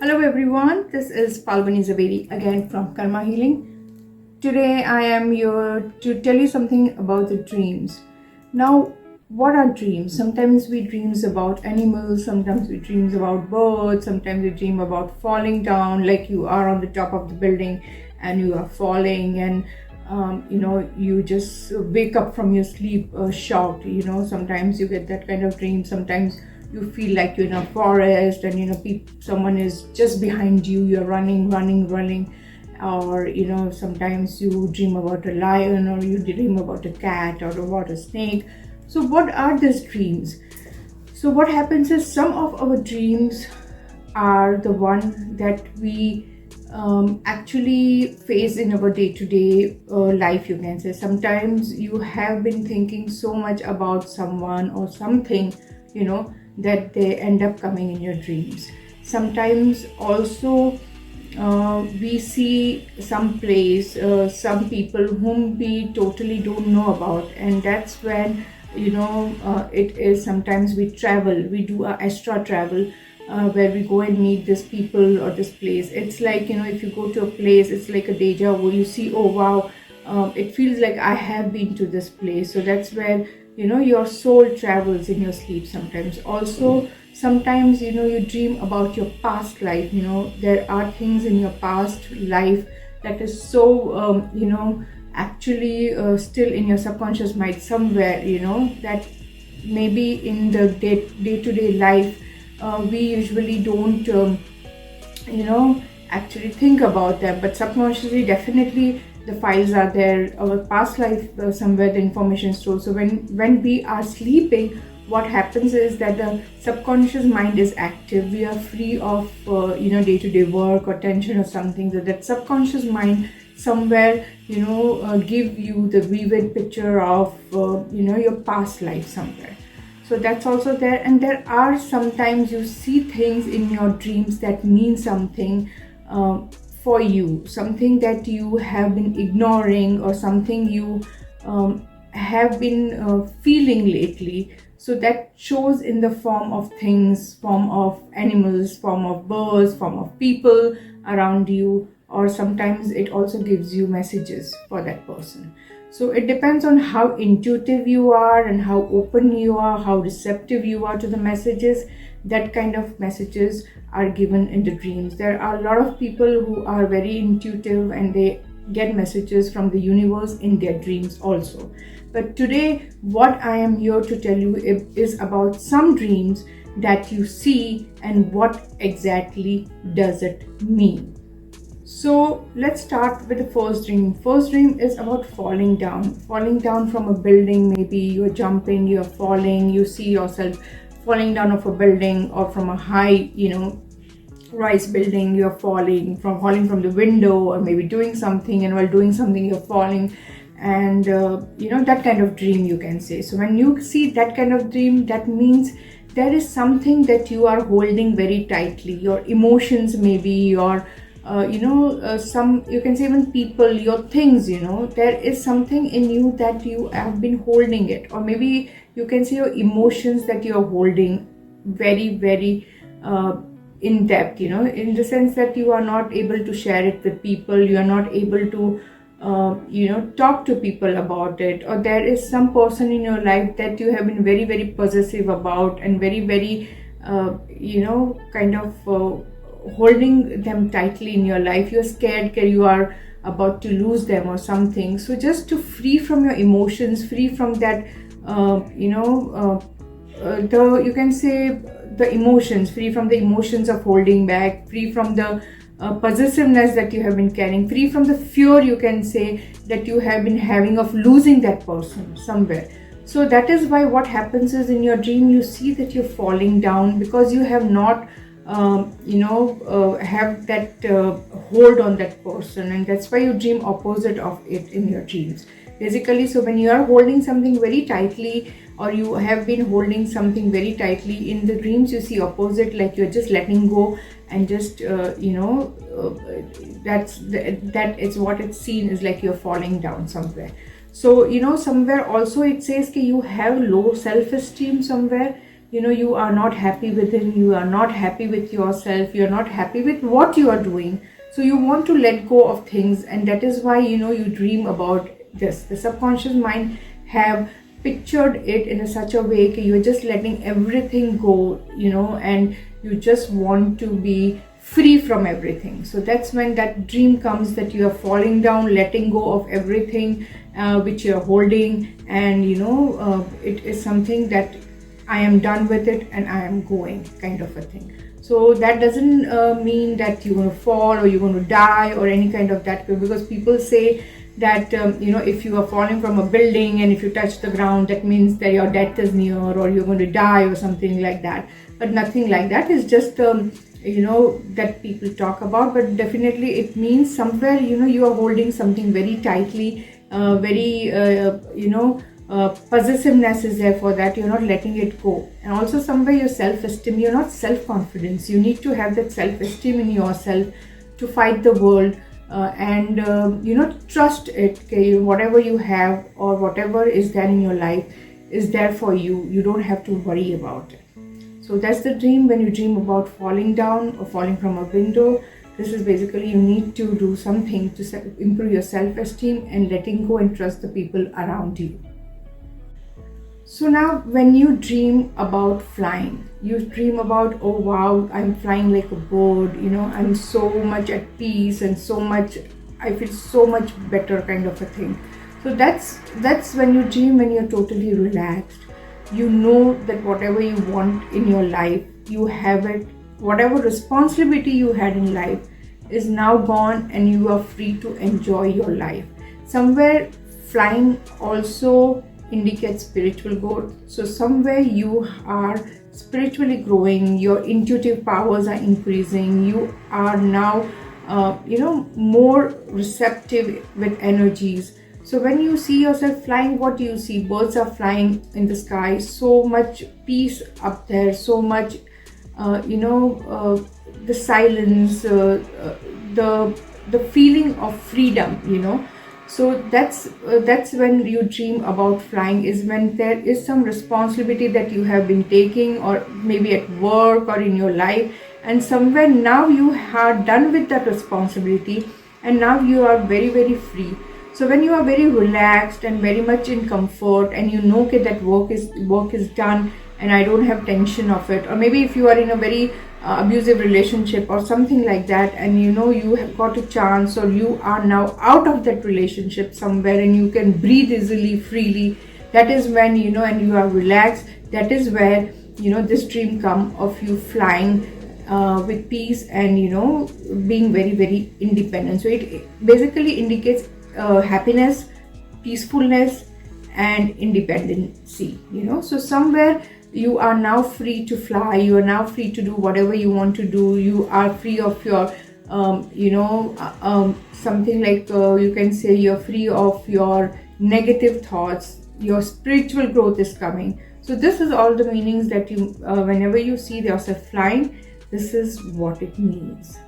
Hello everyone, this is Palvani Zaveri again from Karma.healing. Today I am here to tell you something about the dreams. Now, what are dreams? Sometimes we dreams about animals, sometimes we dreams about birds, sometimes we dream about falling down, like you are on the top of the building and you are falling and you just wake up from your sleep shocked. Sometimes you get that kind of dream. Sometimes you feel like you're in a forest and someone is just behind you, you're running, or sometimes you dream about a lion or you dream about a cat or about a snake. So what are these dreams? So what happens is some of our dreams are the one that we actually face in our day-to-day life, you can say. Sometimes you have been thinking so much about someone or something, that they end up coming in your dreams. Sometimes also we see some place, some people whom we totally don't know about, and that's when it is sometimes we travel, we do a extra travel, where we go and meet these people or this place. It's like, if you go to a place, it's like a deja vu. You see, oh wow, it feels like I have been to this place. So that's where your soul travels in your sleep. Sometimes also, sometimes you dream about your past life. There are things in your past life that is so actually still in your subconscious mind somewhere, that maybe in the day-to-day life we usually don't actually think about them, but subconsciously definitely the files are there, our past life, somewhere the information is stored. So when we are sleeping, what happens is that the subconscious mind is active. We are free of day-to-day work or tension or something. So that subconscious mind somewhere give you the vivid picture of your past life somewhere. So that's also there. And there are sometimes you see things in your dreams that mean something for you, something that you have been ignoring or something you have been feeling lately. So that shows in the form of things, form of animals, form of birds, form of people around you, or sometimes it also gives you messages for that person. So it depends on how intuitive you are and how open you are, how receptive you are to the messages. That kind of messages are given in the dreams. There are a lot of people who are very intuitive and they get messages from the universe in their dreams also. But today, what I am here to tell you is about some dreams that you see and what exactly does it mean. So let's start with the first dream. First dream is about falling down from a building. Maybe you're jumping, you're falling, you see yourself falling down of a building or from a high, rise building. You're falling from the window, or maybe doing something, and while doing something you're falling, and that kind of dream, you can say. So when you see that kind of dream, that means there is something that you are holding very tightly. Your emotions, maybe your some, you can say, even people, your things, there is something in you that you have been holding it, or maybe you can say your emotions that you are holding very, very in depth, in the sense that you are not able to share it with people, you are not able to talk to people about it, or there is some person in your life that you have been very, very possessive about and very, very kind of holding them tightly in your life. You're scared that you are about to lose them or something. So just to free from your emotions, free from that you can say the emotions, free from the emotions of holding back, free from the possessiveness that you have been carrying, free from the fear, you can say, that you have been having of losing that person somewhere. So that is why what happens is, in your dream you see that you're falling down because you have not have that hold on that person, and that's why you dream opposite of it in your dreams basically. So when you are holding something very tightly, or you have been holding something very tightly, in the dreams you see opposite, like you're just letting go and just that is what it's seen is, like you're falling down somewhere. So somewhere also it says that you have low self-esteem somewhere. you are not happy within, you are not happy with yourself, you are not happy with what you are doing. So you want to let go of things, and that is why you dream about this. The subconscious mind have pictured it in such a way that you're just letting everything go, and you just want to be free from everything. So that's when that dream comes, that you are falling down, letting go of everything which you're holding, and it is something that I am done with it and I am going, kind of a thing. So that doesn't mean that you're going to fall or you're going to die or any kind of that, because people say that if you are falling from a building and if you touch the ground, that means that your death is near or you're going to die or something like that. But nothing like that. Is just that people talk about. But definitely it means somewhere you are holding something very tightly, very possessiveness is there for that. You're not letting it go. And also somewhere your self-esteem, you're not self-confidence. You need to have that self-esteem in yourself to fight the world, and trust it. Okay, whatever you have or whatever is there in your life is there for you. You don't have to worry about it. So that's the dream. When you dream about falling down or falling from a window, this is basically you need to do something to improve your self-esteem and letting go and trust the people around you. So now when you dream about flying, you dream about, oh wow, I'm flying like a bird, I'm so much at peace and so much, I feel so much better, kind of a thing. So that's when you dream, when you're totally relaxed. You know that whatever you want in your life, you have it. Whatever responsibility you had in life is now gone and you are free to enjoy your life. Somewhere flying also indicates spiritual growth. So somewhere you are spiritually growing, your intuitive powers are increasing, you are now more receptive with energies. So when you see yourself flying, what do you see? Birds are flying in the sky, so much peace up there, so much the silence, the feeling of freedom. So that's when you dream about flying, is when there is some responsibility that you have been taking, or maybe at work or in your life, and somewhere now you are done with that responsibility and now you are very, very free. So when you are very relaxed and very much in comfort, and okay, that work is done and I don't have tension of it, or maybe if you are in a very abusive relationship or something like that, and you have got a chance, or you are now out of that relationship somewhere and you can breathe easily, freely, that is when and you are relaxed, that is where this dream come of you flying with peace and being very, very independent. So it basically indicates happiness, peacefulness and independency. So somewhere you are now free to fly, you are now free to do whatever you want to do, you are free of your something like you can say you're free of your negative thoughts, your spiritual growth is coming. So this is all the meanings that you whenever you see yourself flying, this is what it means.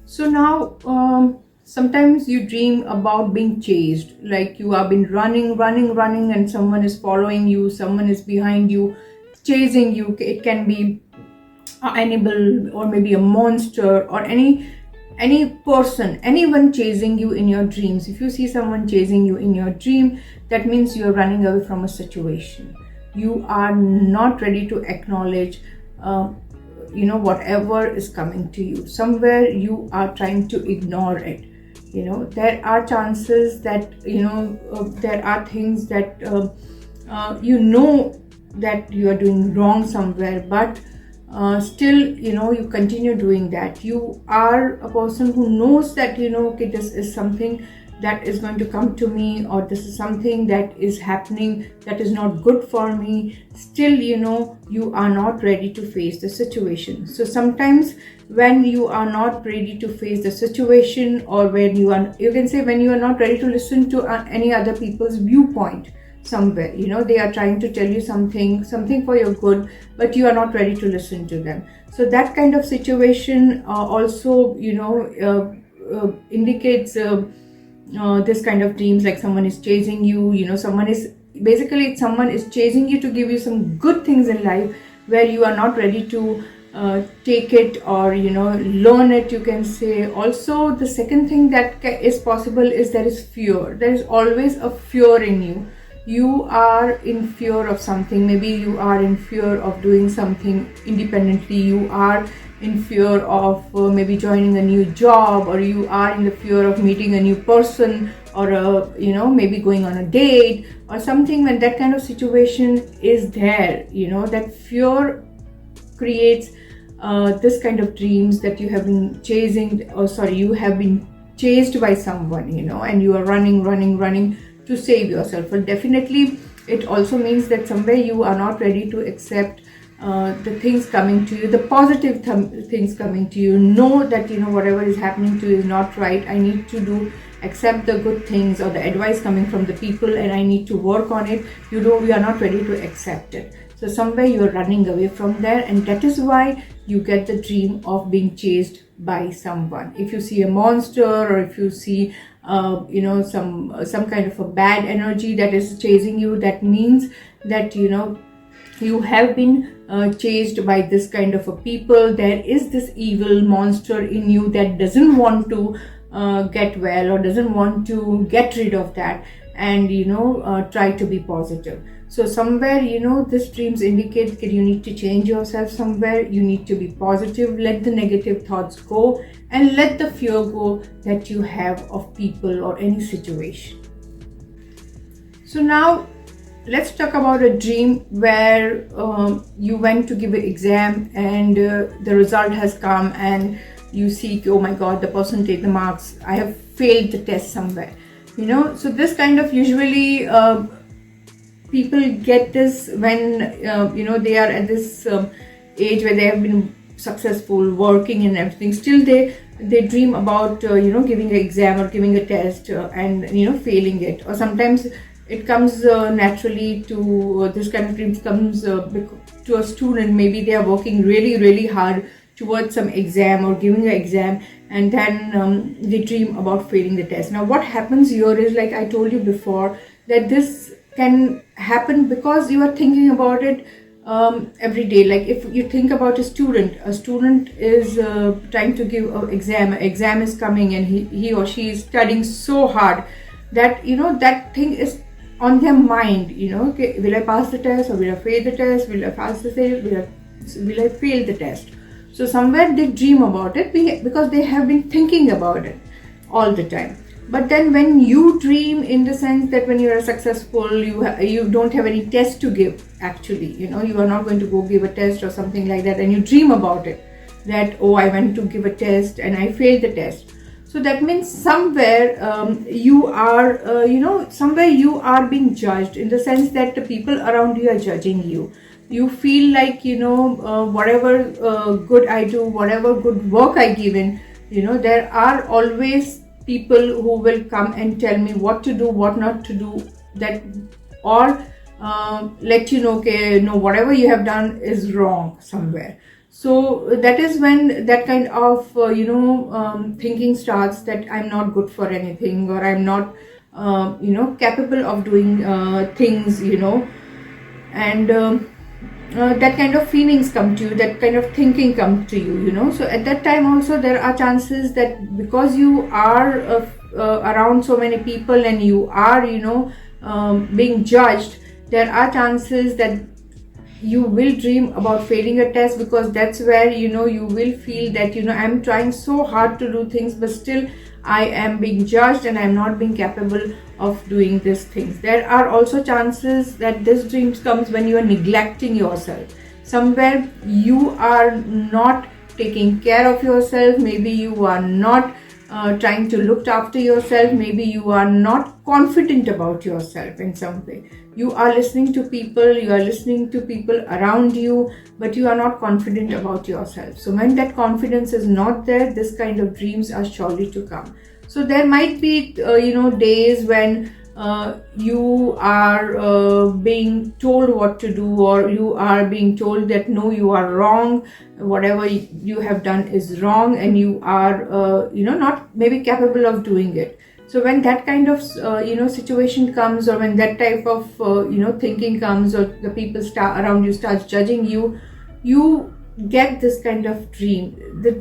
So now sometimes you dream about being chased, like you have been running and someone is following you, someone is behind you, chasing you. It can be an animal or maybe a monster or any person, anyone chasing you in your dreams. If you see someone chasing you in your dream, that means you are running away from a situation. You are not ready to acknowledge whatever is coming to you. Somewhere you are trying to ignore it. There are chances that there are things that that you are doing wrong somewhere, but still you continue doing that. You are a person who knows that okay, this is something that is going to come to me, or this is something that is happening that is not good for me. Still you are not ready to face the situation. So sometimes when you are not ready to face the situation, or when you can say when you are not ready to listen to any other people's viewpoint, somewhere they are trying to tell you something for your good, but you are not ready to listen to them. So that kind of situation also indicates this kind of dreams, like someone is chasing you, someone is basically someone is chasing you to give you some good things in life where you are not ready to take it or learn it, you can say. Also, the second thing that is possible is there is fear. There is always a fear in you. You are in fear of something. Maybe you are in fear of doing something independently. You are in fear of maybe joining a new job, or you are in the fear of meeting a new person, or maybe going on a date or something. When that kind of situation is there, that fear creates this kind of dreams that you have been chasing, you have been chased by someone, and you are running to save yourself. Well, definitely it also means that somewhere you are not ready to accept the things coming to you, the positive things coming to you. Know that whatever is happening to you is not right. I need to accept the good things or the advice coming from the people, and I need to work on it. We are not ready to accept it. So somewhere you are running away from there, and that is why you get the dream of being chased by someone. If you see a monster, or if you see some kind of a bad energy that is chasing you, that means that you have been chased by this kind of a people. There is this evil monster in you that doesn't want to get well, or doesn't want to get rid of that, and try to be positive. So somewhere this dreams indicate that you need to change yourself. Somewhere you need to be positive. Let the negative thoughts go, and let the fear go that you have of people or any situation. So now let's talk about a dream where you went to give an exam, and the result has come, and you see, oh my god, the person take the marks, I have failed the test somewhere. So this kind of usually people get this when they are at this age where they have been successful, working and everything. Still they dream about giving an exam or giving a test and failing it. Or sometimes it comes naturally to this kind of dreams comes to a student. Maybe they are working really hard towards some exam or giving an exam, and then they dream about failing the test. Now what happens here is, like I told you before, that this can happen because you are thinking about it every day. Like if you think about a student is trying to give an exam is coming, and he or she is studying so hard that that thing is on their mind. Okay, will I pass the test, or will I fail the test? Will I pass the test? Will I fail the test? So somewhere they dream about it because they have been thinking about it all the time. But then when you dream, in the sense that when you are successful, you don't have any test to give, actually, you are not going to go give a test or something like that, and you dream about it, that, oh, I went to give a test and I failed the test. So that means somewhere you are somewhere you are being judged, in the sense that the people around you are judging you. You feel like whatever good I do, whatever good work I give in, there are always people who will come and tell me what to do, what not to do, that, or let okay, no, whatever you have done is wrong somewhere. So that is when that kind of thinking starts, that I'm not good for anything, or I'm not capable of doing things, and that kind of feelings come to you, that kind of thinking comes to you. So at that time also there are chances that because you are around so many people, and you are being judged, there are chances that you will dream about failing a test, because that's where you will feel that I'm trying so hard to do things, but still I am being judged and I'm not being capable of doing these things. There are also chances that this dream comes when you are neglecting yourself. Somewhere you are not taking care of yourself. Maybe you are not trying to look after yourself. Maybe you are not confident about yourself in some way. You are listening to people around you, but you are not confident about yourself. So when that confidence is not there, this kind of dreams are surely to come. So there might be days when you are being told what to do, or you are being told that no, you are wrong, whatever you have done is wrong, and you are not maybe capable of doing it. So when that kind of situation comes, or when that type of thinking comes, or the people start around you starts judging you, you get this kind of the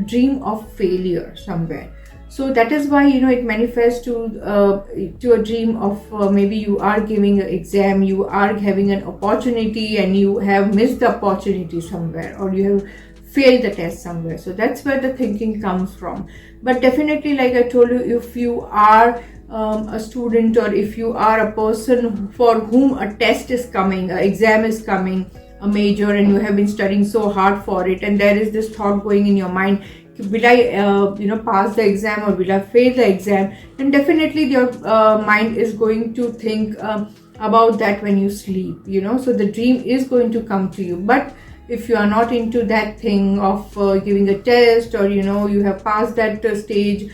dream of failure somewhere. So that is why it manifests to a dream of maybe you are giving an exam, you are having an opportunity, and you have missed the opportunity somewhere, or you have failed the test somewhere. So that's where the thinking comes from. But definitely, like I told you, if you are a student, or if you are a person for whom a test is coming, an exam is coming, a major, and you have been studying so hard for it, and there is this thought going in your mind, will I pass the exam, or will I fail the exam? Then definitely your mind is going to think about that when you sleep, so the dream is going to come to you. But if you are not into that thing of giving a test, or you have passed that stage,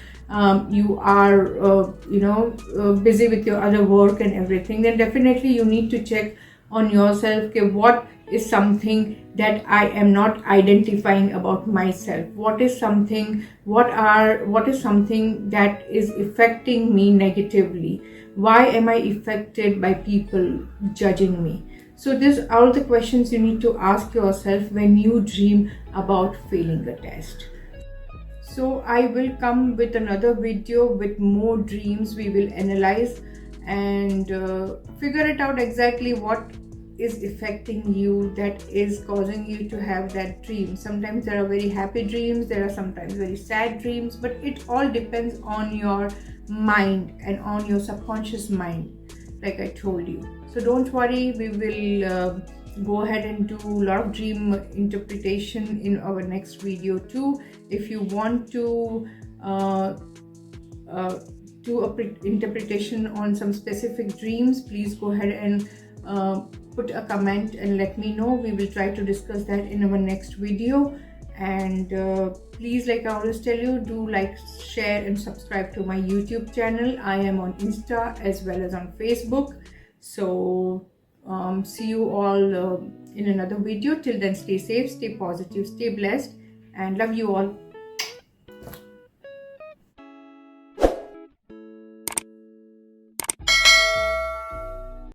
you are busy with your other work and everything, then definitely you need to check on yourself, okay, what is something that I am not identifying about myself, what is something that is affecting me negatively, why am I affected by people judging me? So these are all the questions you need to ask yourself when you dream about failing a test. So I will come with another video with more dreams. We will analyze and figure it out exactly what is affecting you, that is causing you to have that dream. Sometimes there are very happy dreams, there are sometimes very sad dreams, but it all depends on your mind and on your subconscious mind, like I told you. So don't worry, we will go ahead and do a lot of dream interpretation in our next video too. If you want to do a interpretation on some specific dreams, please go ahead and put a comment and let me know. We will try to discuss that in our next video. And please, like I always tell you, do like, share and subscribe to my YouTube channel. I am on Insta as well as on Facebook. So see you all in another video. Till then, stay safe, stay positive, stay blessed, and love you all.